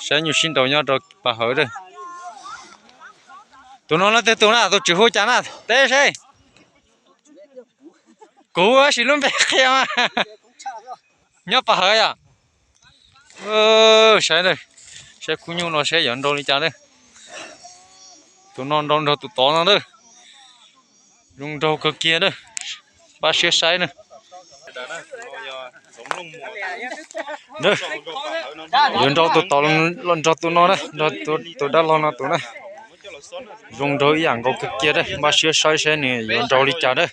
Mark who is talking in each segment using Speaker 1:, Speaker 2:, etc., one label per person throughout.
Speaker 1: sáng nhiều xin đầu nhau rồi bà hỏi rồi tụi nó tới tụi nó tụi chỉ hôi chán à té xe cú á xin luôn bé kia mà nhớ bà hỏi à sáng đây sẽ cú nhau nó sẽ dẫn đâu đi chán đây tụi non đâu đâu tụi to nó đây dùng đâu cơ kia đây ba xe sai nữa đây dùng đâu tụi to lần cho tụi nó đấy tụi đã lo nó tụi nó dùng đâu ý ăn cơ kia đấy ba xe sai xe này dùng đâu đi chả đấy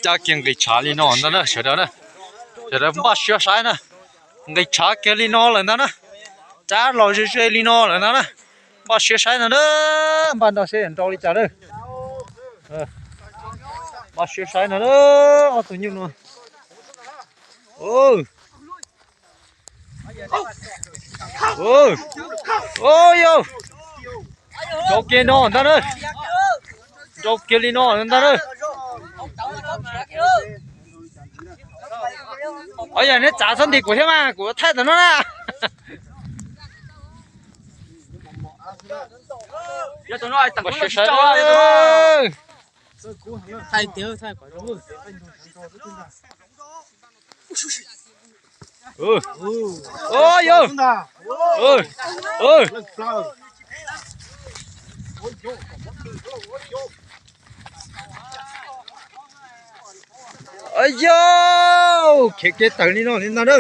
Speaker 1: cha kiêng cái chả li nó nữa sợ đó sợ đó ba xe sai nữa cái chả kia li nó là nó chả lo xe li nó là nó ba xe sai nữa ban đầu xe dùng đâu đi chả đấy ba xe sai nữa đó tụi nhung nữa ôi yo chỗ kia nó người ta đấy chỗ kia đi nó người ta đấy ôi giờ nó trả thân thì của thế mà của thay nó nè giờ tụi nó tặng cái xe đấy thay tiêu thay quả đúng ôi yo ôi yo cái tầng đi nó lên đó